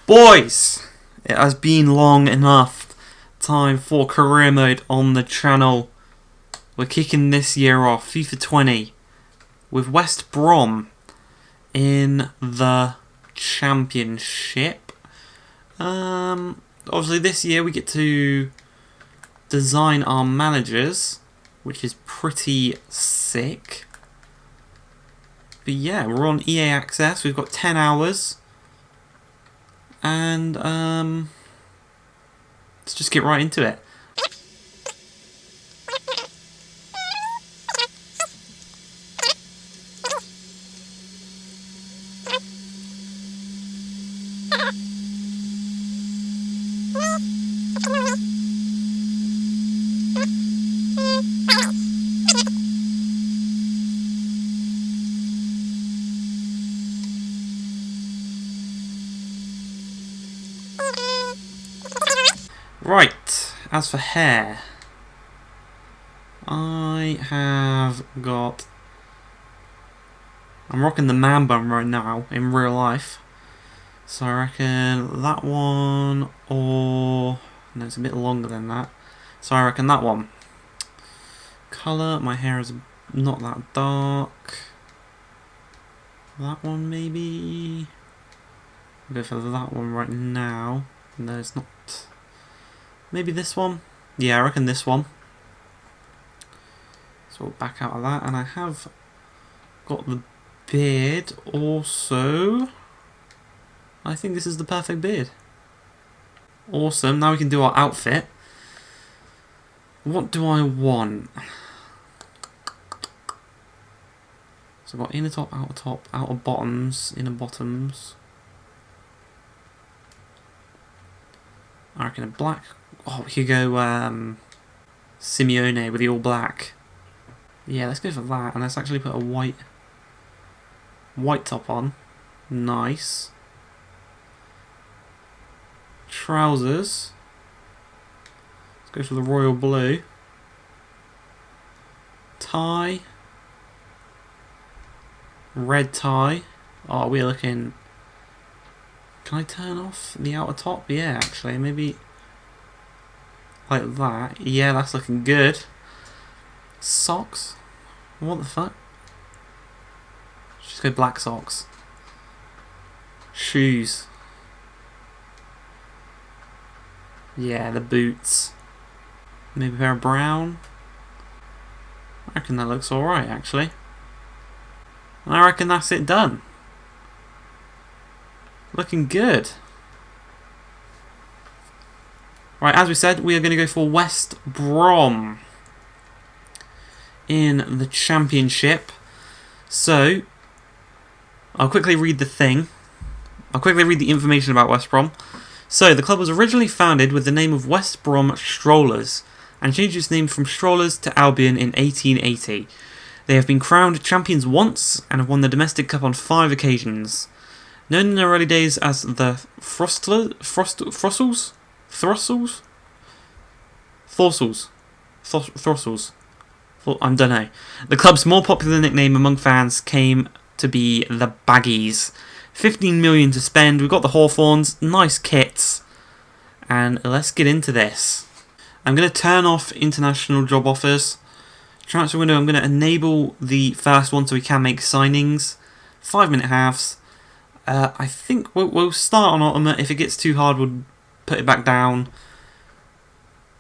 Boys, it has been long enough. Time for career mode on the channel. We're kicking this year off, FIFA 20, with West Brom in the Championship. Obviously this year we get to design our managers, which is pretty sick. But yeah, we're on EA Access, we've got 10 hours. And let's just get right into it. Right, as for hair, I'm rocking the man bun right now in real life, so I reckon that one, or no, it's a bit longer than that, so I reckon that one. Colour, my hair is not that dark. That one maybe. I'll go for that one right now. No, it's not. Maybe this one? Yeah, I reckon this one. So we'll back out of that, and I have got the beard also. I think this is the perfect beard. Awesome, now we can do our outfit. What do I want? So I've got inner top, outer bottoms, inner bottoms. I reckon a black. Oh, we could go Simeone with the all black. Yeah, let's go for that, and let's actually put a white top on. Nice. Trousers. Let's go for the royal blue. Tie. Red tie. Oh, we're looking. Can I turn off the outer top? Yeah, actually, maybe like that. Yeah, that's looking good. Socks? What the fuck? Just go black socks. Shoes. Yeah, the boots. Maybe a pair of brown. I reckon that looks alright, actually. I reckon that's it done. Looking good. Right, as we said, we are going to go for West Brom in the Championship. So, I'll quickly read the thing. I'll quickly read the information about West Brom. So, the club was originally founded with the name of West Brom Strollers and changed its name from Strollers to Albion in 1880. They have been crowned champions once and have won the domestic cup on 5 occasions. Known in their early days as the Throssels? I don't know. The club's more popular nickname among fans came to be the Baggies. 15 million to spend. We've got the Hawthorns, nice kits, and let's get into this. I'm going to turn off international job offers. Transfer window, I'm going to enable the first one so we can make signings. 5-minute halves. I think we'll start on Ultimate. If it gets too hard, we'll put it back down.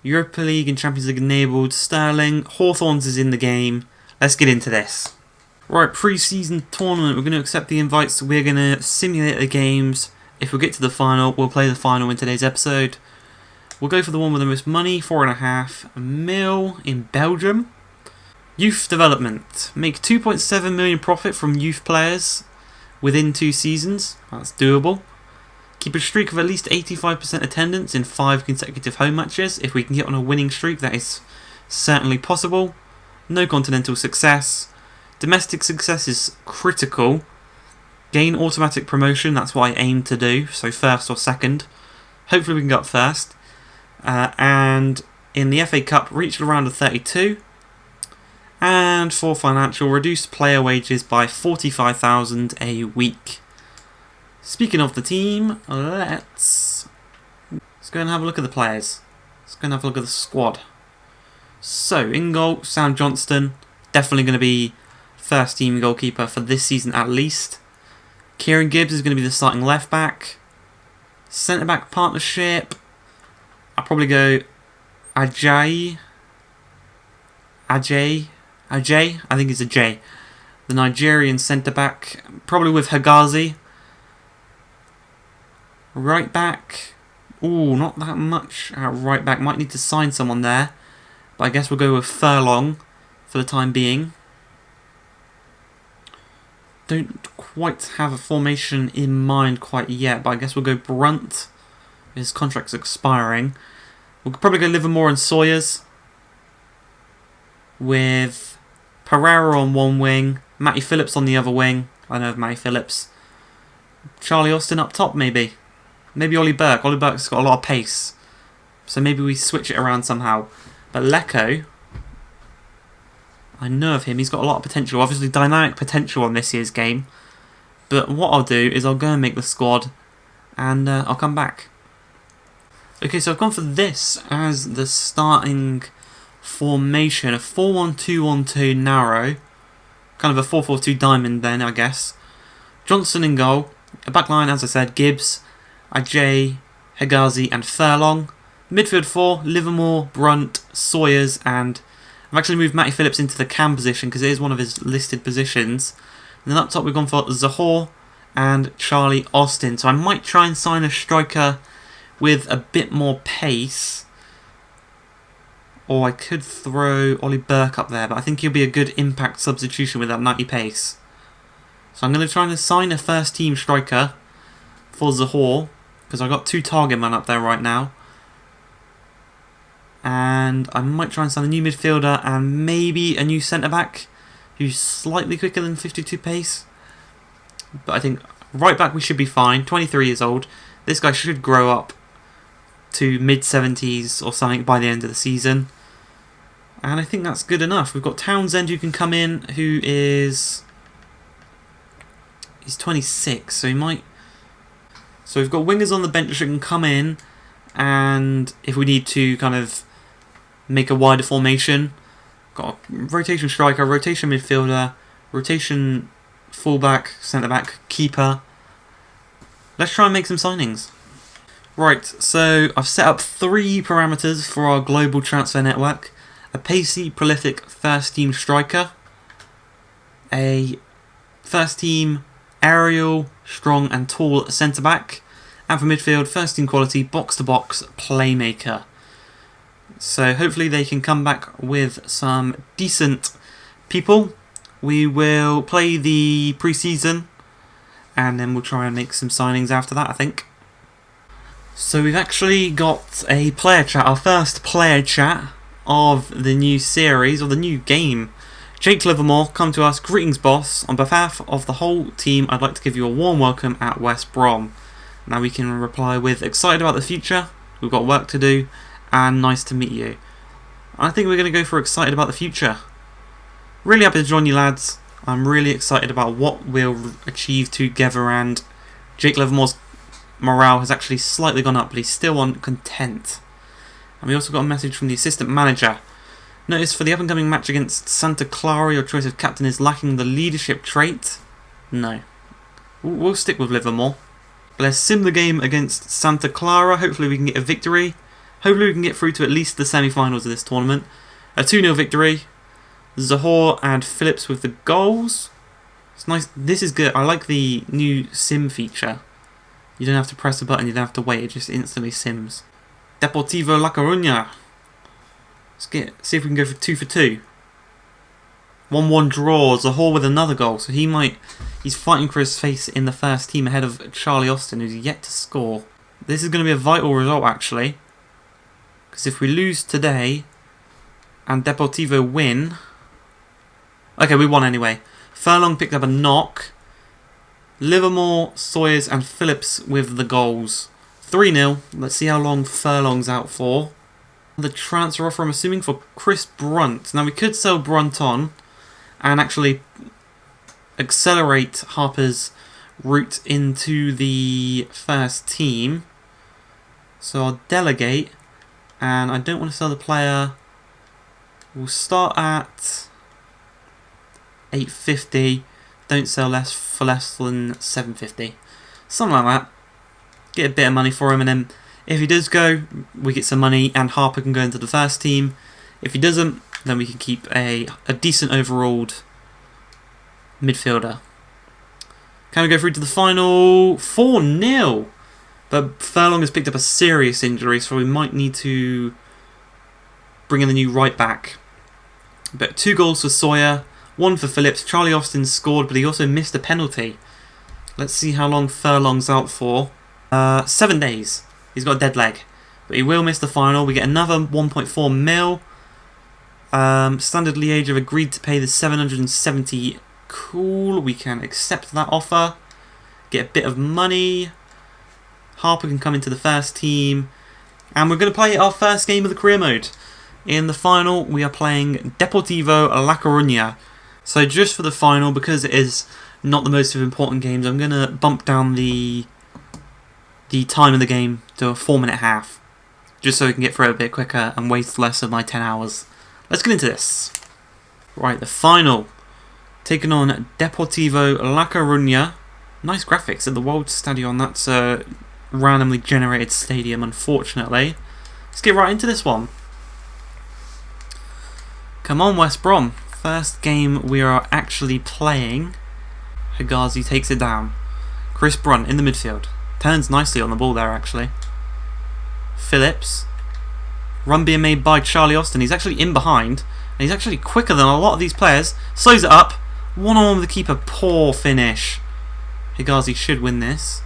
Europa League and Champions League enabled. Sterling. Hawthorns is in the game. Let's get into this. Right, Preseason Tournament. We're going to accept the invites. We're going to simulate the games. If we get to the final, we'll play the final in today's episode. We'll go for the one with the most money. 4.5 mil in Belgium. Youth development. Make 2.7 million profit from youth players within 2 seasons. That's doable. Keep a streak of at least 85% attendance in 5 consecutive home matches. If we can get on a winning streak, that is certainly possible. No continental success. Domestic success is critical. Gain automatic promotion, that's what I aim to do. So first or second. Hopefully we can get up first. And in the FA Cup, reach the round of 32. And for financial, reduce player wages by 45,000 a week. Speaking of the team, let's go and have a look at the players. Let's go and have a look at the squad. So, in goal, Sam Johnston. Definitely going to be first team goalkeeper for this season at least. Kieran Gibbs is going to be the starting left back. Centre back partnership. I'll probably go Ajay. I think it's a J. The Nigerian centre back. Probably with Hegazi. Right back. Ooh, not that much at right back. Might need to sign someone there. But I guess we'll go with Furlong for the time being. Don't quite have a formation in mind quite yet, but I guess we'll go Brunt. His contract's expiring. We'll probably go Livermore and Sawyers. With Pereira on one wing, Matty Phillips on the other wing. I know of Matty Phillips. Charlie Austin up top, maybe. Maybe Ollie Burke. Ollie Burke's got a lot of pace. So maybe we switch it around somehow. But Lecco, I know of him. He's got a lot of potential. Obviously dynamic potential on this year's game. But what I'll do is I'll go and make the squad. And I'll come back. Okay, so I've gone for this as the starting formation. A 4-1-2-1-2 narrow. Kind of a 4-4-2 diamond then, I guess. Johnson in goal. A backline, as I said, Gibbs, Ajay, Hegazi and Furlong. Midfield 4, Livermore, Brunt, Sawyers, and I've actually moved Matty Phillips into the cam position because it is one of his listed positions. And then up top we've gone for Zahor and Charlie Austin. So I might try and sign a striker with a bit more pace. Or I could throw Ollie Burke up there, but I think he'll be a good impact substitution with that 90 pace. So I'm going to try and sign a first team striker for Zahor, because I've got 2 target men up there right now. And I might try and sign a new midfielder and maybe a new centre-back who's slightly quicker than 52 pace. But I think right back we should be fine. 23 years old. This guy should grow up to mid-70s or something by the end of the season. And I think that's good enough. We've got Townsend who can come in, who is... he's 26, so he might... So we've got wingers on the bench who can come in, and if we need to kind of make a wider formation, got a rotation striker, rotation midfielder, rotation fullback, centre-back, keeper. Let's try and make some signings. Right, so I've set up 3 parameters for our global transfer network. A pacey, prolific first-team striker. A first-team aerial, strong and tall centre-back. And for midfield, first-team quality, box-to-box playmaker. So hopefully they can come back with some decent people. We will play the pre-season and then we'll try and make some signings after that, I think. So we've actually got a player chat, our first player chat of the new series, or the new game. Jake Livermore, come to us. Greetings, boss. On behalf of the whole team, I'd like to give you a warm welcome at West Brom. Now we can reply with, excited about the future, we've got work to do, and nice to meet you. I think we're going to go for excited about the future. Really happy to join you, lads. I'm really excited about what we'll achieve together, and Jake Livermore's morale has actually slightly gone up, but he's still on content. And we also got a message from the assistant manager. Notice for the up-and-coming match against Santa Clara, your choice of captain is lacking the leadership trait. No. We'll stick with Livermore. But let's sim the game against Santa Clara. Hopefully we can get a victory. Hopefully we can get through to at least the semi-finals of this tournament. A 2-0 victory. Zahor and Phillips with the goals. It's nice. This is good. I like the new sim feature. You don't have to press a button, you don't have to wait, it just instantly sims. Deportivo La Coruña. Let's see if we can go for 2 for 2. 1-1 draw. Zahor with another goal, so he's fighting for his face in the first team ahead of Charlie Austin, who's yet to score. This is going to be a vital result, actually, because if we lose today and Deportivo win... Okay, we won anyway. Furlong picked up a knock. Livermore, Sawyers and Phillips with the goals. 3-0. Let's see how long Furlong's out for. The transfer offer, I'm assuming, for Chris Brunt. Now we could sell Brunt on and actually accelerate Harper's route into the first team. So I'll delegate, and I don't want to sell the player. We'll start at 850. Don't sell for less than 750. Something like that. Get a bit of money for him, and then if he does go, we get some money, and Harper can go into the first team. If he doesn't, then we can keep a decent overall midfielder. Can we go through to the final? 4-0. But Furlong has picked up a serious injury, so we might need to bring in the new right back. But 2 goals for Sawyer, 1 for Phillips. Charlie Austin scored, but he also missed a penalty. Let's see how long Furlong's out for. 7 days. He's got a dead leg, but he will miss the final. We get another 1.4 mil. Standard Liège have agreed to pay the 770. Cool, we can accept that offer. Get a bit of money. Harper can come into the first team. And we're going to play our first game of the career mode. In the final, we are playing Deportivo La Coruña. So just for the final, because it is not the most important games, I'm going to bump down the time of the game to a 4-minute half. Just so we can get through it a bit quicker and waste less of my 10 hours. Let's get into this. Right, the final. Taking on Deportivo La Coruña. Nice graphics at the World Stadion. That's a randomly generated stadium, unfortunately. Let's get right into this one. Come on, West Brom. First game we are actually playing. Higazi takes it down. Chris Brunt in the midfield. Turns nicely on the ball there, actually. Phillips. Run being made by Charlie Austin. He's actually in behind. And he's actually quicker than a lot of these players. Slows it up. 1-on-1 with the keeper. Poor finish. Higazi should win this.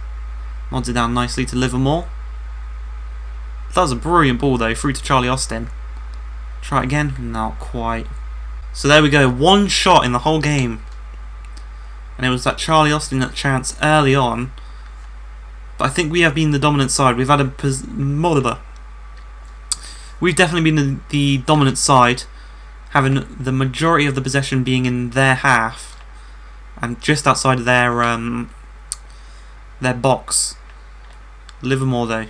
Nods it down nicely to Livermore. That was a brilliant ball, though. Through to Charlie Austin. Try it again. Not quite. So there we go. 1 shot in the whole game. And it was that Charlie Austin that chance early on. But I think we have been the dominant side. We've had We've definitely been the dominant side, having the majority of the possession being in their half, and just outside of their box. Livermore though,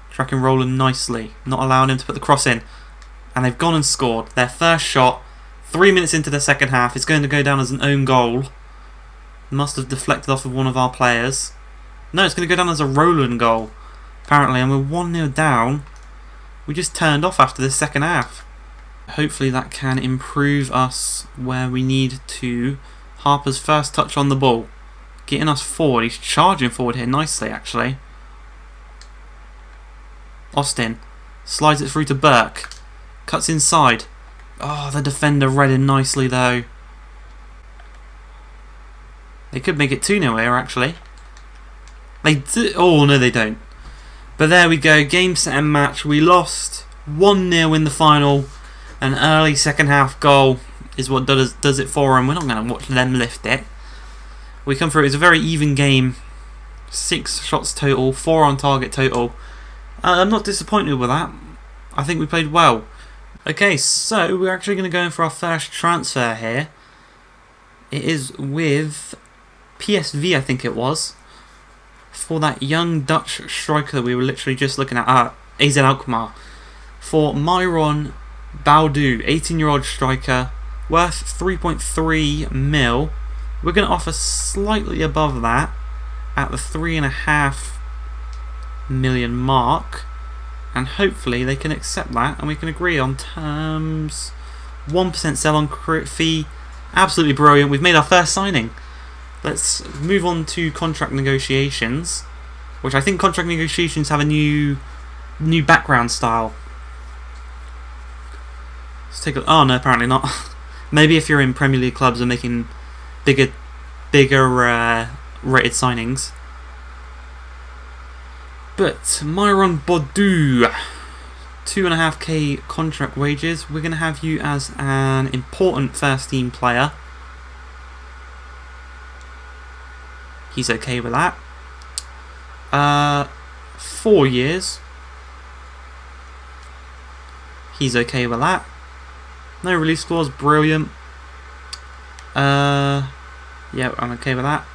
tracking Roland nicely, not allowing him to put the cross in, and they've gone and scored their first shot. 3 minutes into the second half, it's going to go down as an own goal. Must have deflected off of one of our players. No, it's going to go down as a Roland goal, apparently, and we're 1-0 down. We just turned off after the second half. Hopefully that can improve us where we need to. Harper's first touch on the ball, getting us forward. He's charging forward here nicely, actually. Austin slides it through to Burke. Cuts inside. Oh, the defender read in nicely, though. They could make it 2-0 here, actually. They do. Oh, no, they don't. But there we go. Game, set, and match. We lost 1-0 in the final. An early second half goal is what does it for them. We're not going to watch them lift it. We come through. It was a very even game. 6 shots total, 4 on target total. I'm not disappointed with that. I think we played well. Okay, so we're actually going to go in for our first transfer here. It is with PSV, I think it was, for that young Dutch striker that we were literally just looking at, AZ Alkmaar, for Myron Baudu, 18-year-old striker, worth 3.3 mil. We're going to offer slightly above that at the 3.5 million mark, and hopefully they can accept that and we can agree on terms. 1% sell-on fee. Absolutely brilliant. We've made our first signing. Let's move on to contract negotiations, which I think contract negotiations have a new background style. Let's take a... Oh no, apparently not. Maybe if you're in Premier League clubs and making bigger rated signings. But Myron Baudu, 2.5k contract wages. We're going to have you as an important first team player. He's okay with that. 4 years. He's okay with that. No release clause, brilliant. Yeah, I'm okay with that.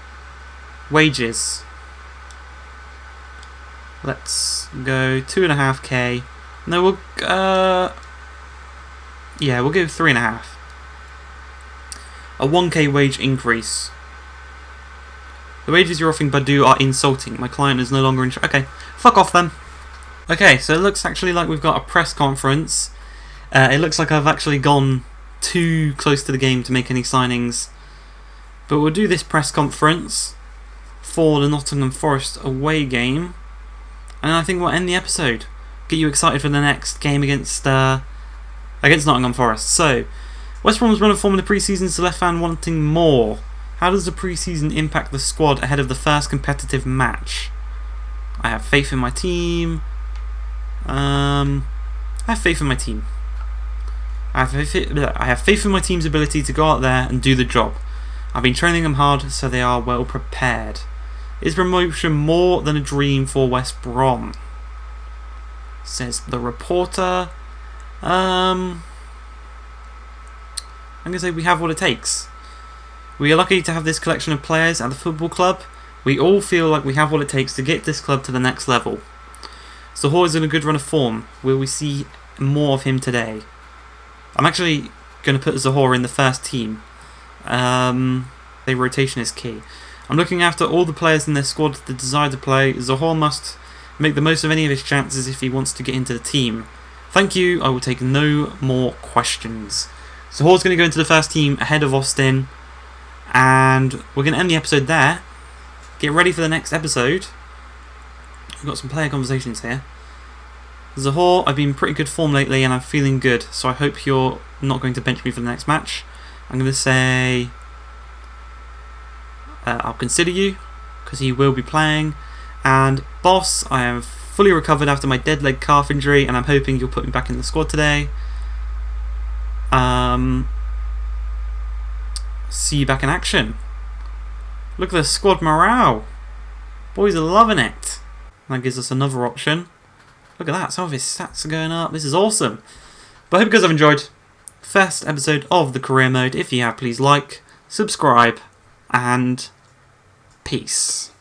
Wages. Let's go 2.5k. No, we'll yeah, we'll go 3.5. A 1k wage increase. The wages you're offering Badu are insulting. My client is no longer interested. Okay, fuck off then. Okay, so it looks actually like we've got a press conference. It looks like I've actually gone too close to the game to make any signings. But we'll do this press conference for the Nottingham Forest away game. And I think we'll end the episode. Get you excited for the next game against Nottingham Forest. So, West Brom's run of form in the pre-season is left fan wanting more. How does the pre-season impact the squad ahead of the first competitive match? I have faith in my team. I have faith in my team. I have faith in my team's ability to go out there and do the job. I've been training them hard, so they are well prepared. Is promotion more than a dream for West Brom? Says the reporter. I'm going to say we have what it takes. We are lucky to have this collection of players at the football club. We all feel like we have what it takes to get this club to the next level. Zohore is in a good run of form. Will we see more of him today? I'm actually going to put Zohore in the first team. The rotation is key. I'm looking after all the players in their squad that desire to play. Zohore must make the most of any of his chances if he wants to get into the team. Thank you. I will take no more questions. Zohore's going to go into the first team ahead of Austin. And we're going to end the episode there. Get ready for the next episode. We've got some player conversations here. Zohore, I've been in pretty good form lately and I'm feeling good. So I hope you're not going to bench me for the next match. I'm going to say I'll consider you because he will be playing. And boss, I am fully recovered after my dead leg calf injury and I'm hoping you'll put me back in the squad today. See you back in action. Look at the squad morale. Boys are loving it. And that gives us another option. Look at that, some of his stats are going up. This is awesome. But I hope you guys have enjoyed. First episode of the career mode. If you have, please like, subscribe, and peace.